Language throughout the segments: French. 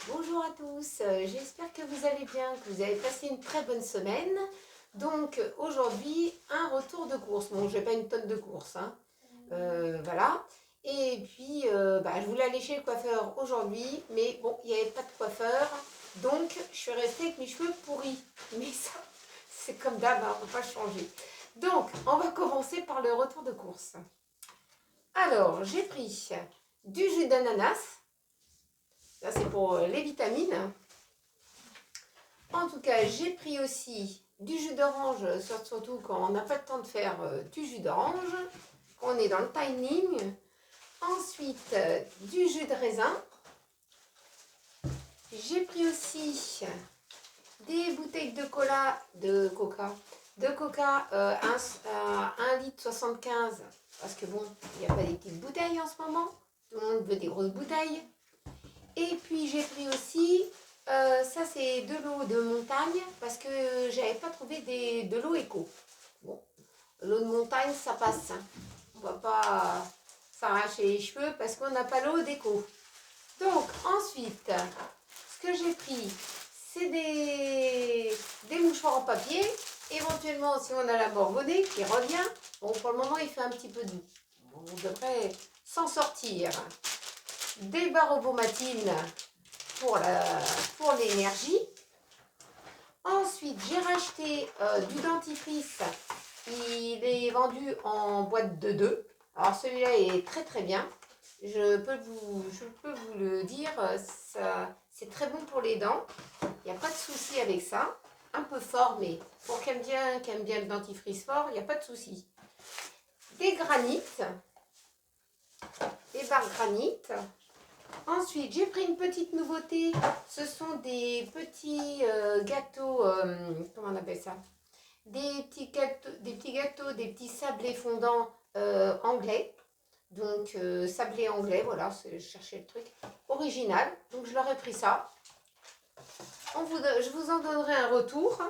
Bonjour à tous, j'espère que vous allez bien, que vous avez passé une très bonne semaine. Donc aujourd'hui, un retour de course. Bon, je n'ai pas une tonne de courses, hein. Voilà. Et puis, je voulais aller chez le coiffeur aujourd'hui, mais bon, il n'y avait pas de coiffeur. Donc, je suis restée avec mes cheveux pourris. Mais ça, c'est comme d'hab, hein, on ne peut pas changer. Donc, on va commencer par le retour de course. Alors, j'ai pris du jus d'ananas. Ça, c'est pour les vitamines. En tout cas, j'ai pris aussi du jus d'orange, surtout quand on n'a pas le temps de faire du jus d'orange. On est dans le timing. Ensuite, du jus de raisin. J'ai pris aussi des bouteilles de coca 1 litre 75. Parce que bon, il n'y a pas des petites bouteilles en ce moment. Tout le monde veut des grosses bouteilles. Et puis j'ai pris aussi, ça c'est de l'eau de montagne parce que j'avais pas trouvé de l'eau éco. Bon, l'eau de montagne ça passe, hein. On va pas s'arracher les cheveux parce qu'on n'a pas l'eau d'éco. Donc ensuite, ce que j'ai pris, c'est des mouchoirs en papier. Éventuellement, si on a la Borgonée qui revient, bon pour le moment il fait un petit peu doux. On devrait s'en sortir. Des barobomatines pour l'énergie. Ensuite, j'ai racheté du dentifrice. Il est vendu en boîte de 2. Alors celui-là est très très bien. Je peux vous le dire, c'est très bon pour les dents. Il n'y a pas de souci avec ça. Un peu fort, mais pour qui aime bien le dentifrice fort, il n'y a pas de souci. Des granites, des barres granit. Ensuite, j'ai pris une petite nouveauté. Ce sont des petits gâteaux, comment on appelle ça? Des petits gâteaux, des petits sablés fondants anglais. Donc, sablé anglais, voilà, je cherchais le truc. Original. Donc, je leur ai pris ça. Je vous en donnerai un retour.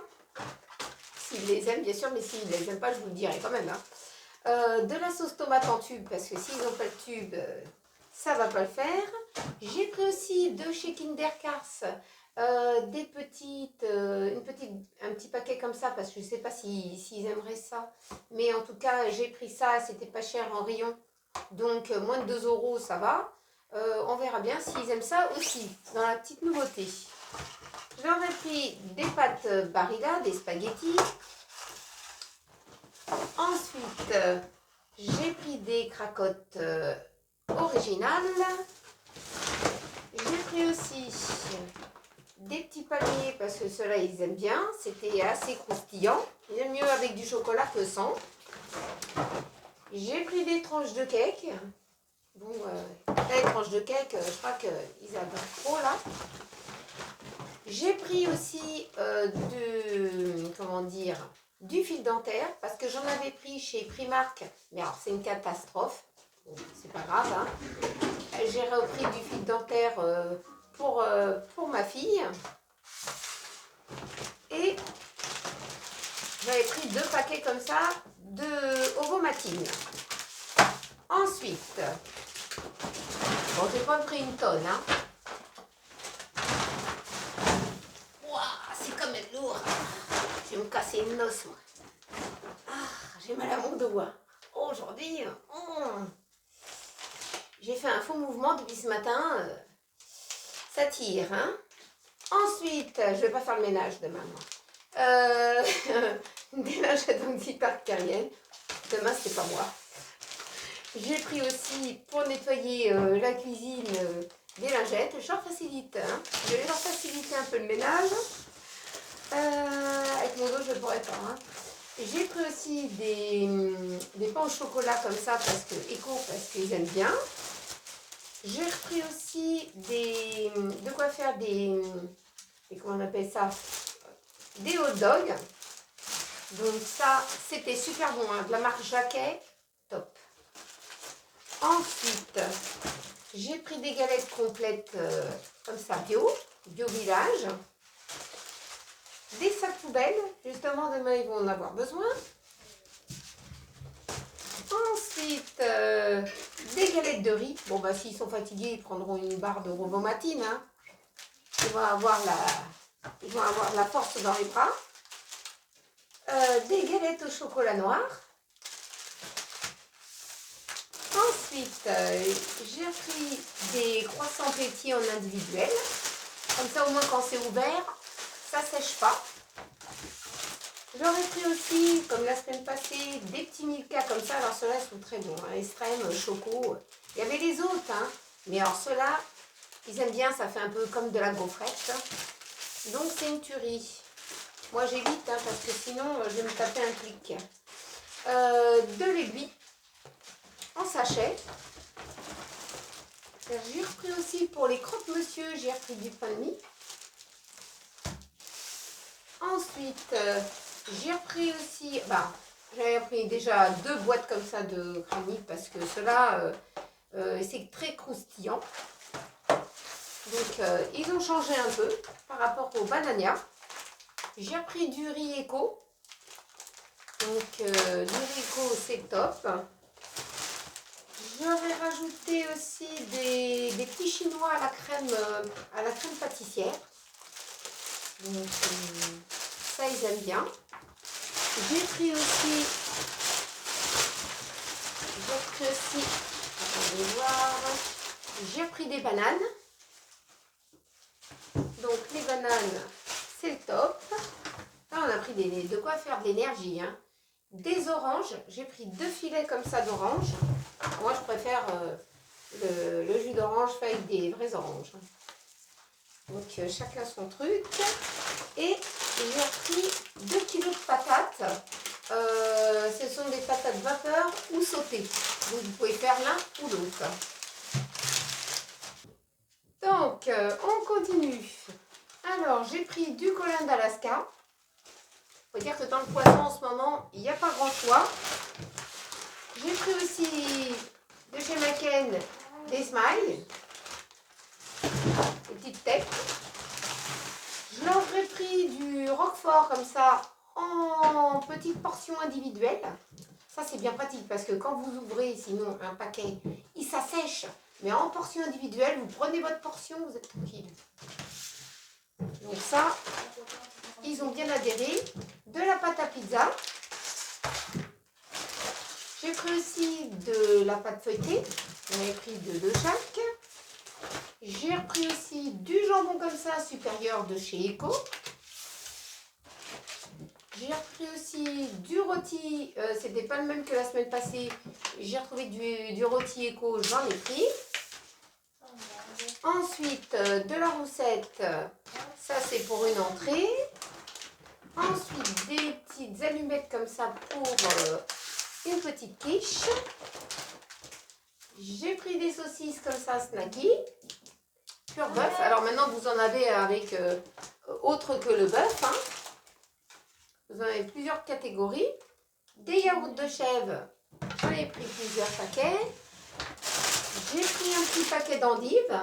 S'ils les aiment, bien sûr, mais s'ils ne les aiment pas, je vous le dirai quand même, hein. De la sauce tomate en tube, parce que s'ils n'ont pas le tube, ça va pas le faire. J'ai pris aussi de chez Kinder Cars un petit paquet comme ça, parce que je ne sais pas s'ils aimeraient ça. Mais en tout cas, j'ai pris ça, c'était pas cher en rayon. Donc moins de 2 euros, ça va. On verra bien s'ils aiment ça aussi, dans la petite nouveauté. J'aurais pris des pâtes Barilla, des spaghettis. Ensuite, j'ai pris des cracottes originales. J'ai pris aussi des petits palmiers parce que ceux-là ils aiment bien. C'était assez croustillant. Ils aiment mieux avec du chocolat que sans. J'ai pris des tranches de cake. Bon, les tranches de cake, je crois qu'ils adorent trop là. J'ai pris aussi du fil dentaire parce que j'en avais pris chez Primark. Mais alors c'est une catastrophe. Bon, c'est pas grave, hein. J'ai repris du fil dentaire pour ma fille. Et j'avais pris 2 paquets comme ça de ovomatine. Ensuite, bon, j'ai pas pris une tonne, hein. Ouah, c'est quand même lourd. Je vais me casser une noce, moi. Ah, j'ai mal à mon doigt. Aujourd'hui, j'ai fait un faux mouvement depuis ce matin. Ça tire, hein. Ensuite, je vais pas faire le ménage demain, moi. Des lingettes antibactériennes. Demain, c'est pas moi. J'ai pris aussi pour nettoyer la cuisine des lingettes. Je leur facilite, hein. Je vais leur faciliter un peu le ménage. Avec mon dos, je ne pourrais pas, hein. J'ai pris aussi des pains au chocolat comme ça parce qu'ils aiment bien. J'ai repris aussi de quoi faire comment on appelle ça, des hot dogs. Donc ça, c'était super bon, hein, de la marque Jacquet, top. Ensuite, j'ai pris des galettes complètes comme ça, bio village. Des sacs poubelles, justement demain ils vont en avoir besoin. Ensuite, des galettes de riz. Bon, bah s'ils sont fatigués, ils prendront une barre de robomatine, hein. ils vont avoir la force dans les bras. Des galettes au chocolat noir. Ensuite, j'ai pris des croissants pétillants en individuel. Comme ça, au moins, quand c'est ouvert, ça sèche pas. J'aurais pris aussi, comme la semaine passée, des petits Milka comme ça. Alors, ceux-là sont très bons. Hein, extrême, choco. Il y avait les autres, hein. Mais alors, ceux-là, ils aiment bien. Ça fait un peu comme de la gaufrette. Donc, c'est une tuerie. Moi, j'évite, hein, parce que sinon, je vais me taper un clic. De l'aiguille en sachet. J'ai repris aussi pour les croque-monsieur, j'ai repris du pain de mie. Ensuite, j'ai repris aussi, j'avais pris déjà 2 boîtes comme ça de granit parce que cela, c'est très croustillant. Donc, ils ont changé un peu par rapport au banania. J'ai repris du riz éco. Donc, du riz éco, c'est top. J'aurais rajouté aussi des petits chinois à la crème pâtissière. Donc, ça, ils aiment bien. J'ai pris aussi, attendez voir, j'ai pris des bananes. Donc, les bananes, c'est le top. Là, on a pris de quoi faire de l'énergie, hein. Des oranges, j'ai pris 2 filets comme ça d'orange. Moi, je préfère le jus d'orange fait avec des vraies oranges. Donc, chacun son truc. Et j'ai pris 2 kg de patates. Ce sont des patates vapeur ou sautées. Donc, vous pouvez faire l'un ou l'autre. Donc, on continue. Alors, j'ai pris du colin d'Alaska. Il faut dire que dans le poisson, en ce moment, il n'y a pas grand choix. J'ai pris aussi de chez Maken des smiles, des petites têtes. Je leur ai pris du roquefort comme ça en petites portions individuelles. Ça, c'est bien pratique parce que quand vous ouvrez sinon un paquet, il s'assèche. Mais en portions individuelles, vous prenez votre portion, vous êtes tranquille. Donc ça, ils ont bien adhéré. De la pâte à pizza. J'ai pris aussi de la pâte feuilletée. J'en ai pris de chaque. J'ai repris aussi du jambon comme ça, supérieur de chez Eco. J'ai repris aussi du rôti. C'était pas le même que la semaine passée. J'ai retrouvé du rôti Eco, j'en ai pris. Ensuite, de la roussette. Ça, c'est pour une entrée. Ensuite, des petites allumettes comme ça pour une petite quiche. J'ai pris des saucisses comme ça, snacky. Pur bœuf. Alors maintenant, vous en avez avec autre que le bœuf. Hein. Vous en avez plusieurs catégories. Des yaourts de chèvre. J'en ai pris plusieurs paquets. J'ai pris un petit paquet d'endives.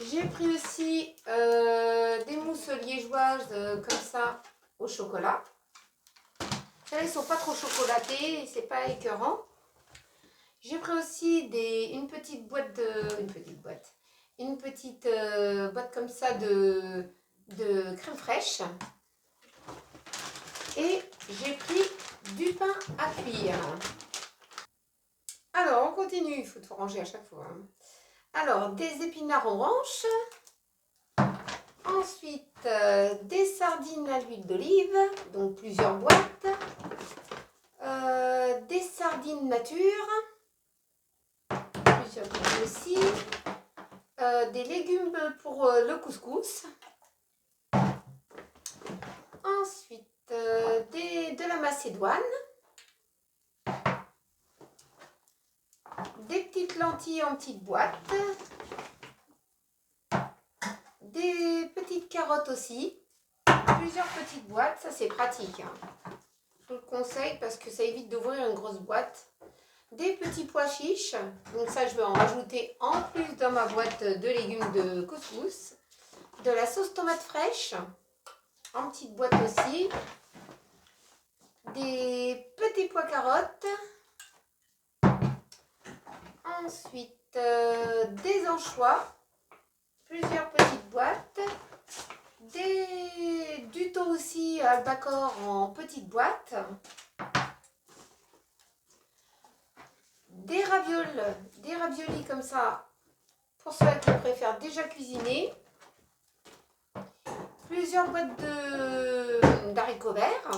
J'ai pris aussi des mousses liégeoises comme ça au chocolat. Elles ne sont pas trop chocolatées, c'est pas écœurant. J'ai pris aussi une petite boîte comme ça de crème fraîche. Et j'ai pris du pain à cuire. Alors, on continue, il faut tout ranger à chaque fois. Hein. Alors, des épinards orange. Ensuite, des sardines à l'huile d'olive, donc plusieurs boîtes. Des sardines nature, plusieurs boîtes aussi. Des légumes pour le couscous. Ensuite, de la macédoine. Des petites lentilles en petites boîtes. Des petites carottes aussi. Plusieurs petites boîtes, ça c'est pratique. Hein. Je vous le conseille parce que ça évite d'ouvrir une grosse boîte. Des petits pois chiches. Donc ça, je vais en rajouter en plus dans ma boîte de légumes de couscous. De la sauce tomate fraîche. En petite boîte aussi. Des petits pois carottes. Ensuite, des anchois, plusieurs petites boîtes, du thon aussi albacore en petites boîtes, des raviolis comme ça pour ceux qui préfèrent déjà cuisiner, plusieurs boîtes d'haricots verts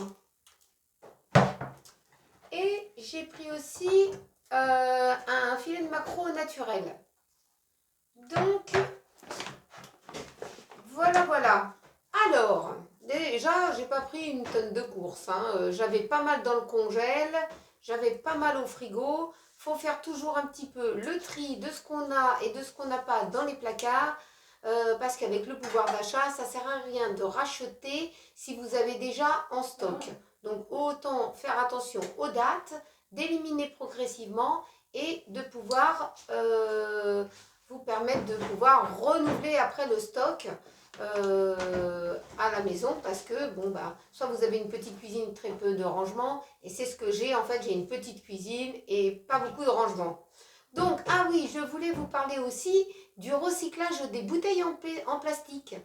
et j'ai pris aussi un filet de maquereau naturel. Donc voilà. Alors, déjà, j'ai pas pris une tonne de courses. J'avais pas mal dans le congèle, j'avais pas mal au frigo. Faut faire toujours un petit peu le tri de ce qu'on a et de ce qu'on n'a pas dans les placards. Parce qu'avec le pouvoir d'achat, ça sert à rien de racheter si vous avez déjà en stock. Donc, autant faire attention aux dates, d'éliminer progressivement et de pouvoir vous permettre de pouvoir renouveler après le stock à la maison parce que soit vous avez une petite cuisine, très peu de rangement, et c'est ce que j'ai en fait, j'ai une petite cuisine et pas beaucoup de rangement. Donc, ah oui, je voulais vous parler aussi du recyclage des bouteilles en plastique.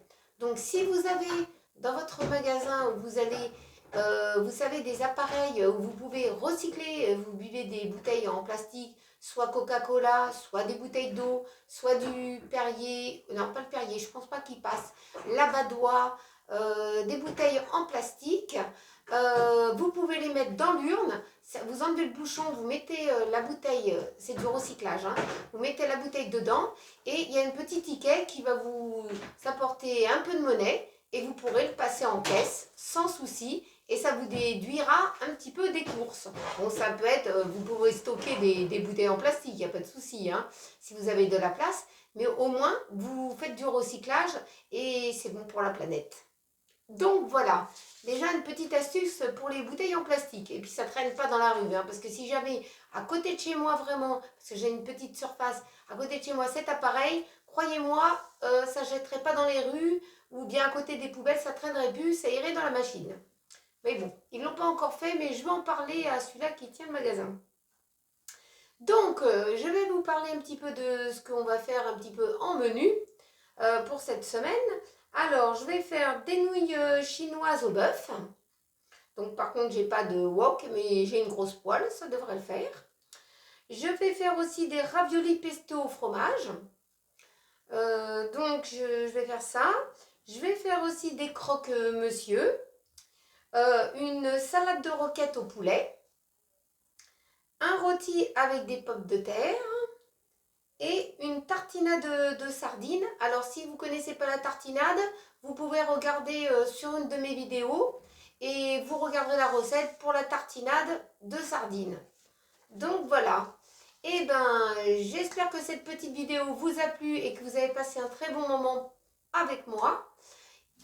Donc, si vous avez dans votre magasin où vous allez, vous savez, des appareils où vous pouvez recycler, vous buvez des bouteilles en plastique, soit Coca-Cola, soit des bouteilles d'eau, soit du Perrier, non pas le Perrier, je pense pas qu'il passe, Lavadois, des bouteilles en plastique, vous pouvez les mettre dans l'urne, vous enlevez le bouchon, vous mettez la bouteille, c'est du recyclage, vous mettez la bouteille dedans et il y a un petit ticket qui va vous apporter un peu de monnaie et vous pourrez le passer en caisse sans souci. Et ça vous déduira un petit peu des courses. Bon, ça peut être, vous pouvez stocker des bouteilles en plastique, il n'y a pas de souci, si vous avez de la place. Mais au moins, vous faites du recyclage et c'est bon pour la planète. Donc voilà, déjà une petite astuce pour les bouteilles en plastique. Et puis ça ne traîne pas dans la rue, parce que si j'avais à côté de chez moi vraiment, parce que j'ai une petite surface, à côté de chez moi cet appareil, croyez-moi, ça ne jetterait pas dans les rues ou bien à côté des poubelles, ça ne traînerait plus, ça irait dans la machine. Mais bon, ils ne l'ont pas encore fait, mais je vais en parler à celui-là qui tient le magasin. Donc, je vais vous parler un petit peu de ce qu'on va faire un petit peu en menu pour cette semaine. Alors, je vais faire des nouilles chinoises au bœuf. Donc, par contre, j'ai pas de wok, mais j'ai une grosse poêle, ça devrait le faire. Je vais faire aussi des raviolis pesto au fromage. Donc, je vais faire ça. Je vais faire aussi des croque-monsieur. Une salade de roquettes au poulet, un rôti avec des pommes de terre et une tartinade de sardines. Alors si vous ne connaissez pas la tartinade, vous pouvez regarder sur une de mes vidéos et vous regarderez la recette pour la tartinade de sardines. Donc voilà. Et j'espère que cette petite vidéo vous a plu et que vous avez passé un très bon moment avec moi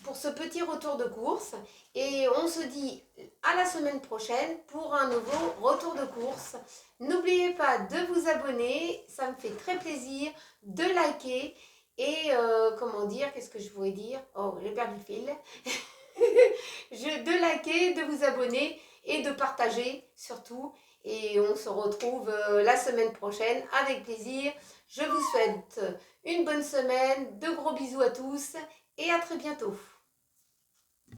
pour ce petit retour de course et on se dit à la semaine prochaine pour un nouveau retour de course. N'oubliez pas de vous abonner, ça me fait très plaisir, de liker et comment dire, qu'est-ce que je voulais dire? Oh, j'ai perdu le fil. De liker, de vous abonner et de partager surtout. Et on se retrouve la semaine prochaine avec plaisir. Je vous souhaite une bonne semaine, de gros bisous à tous et à très bientôt.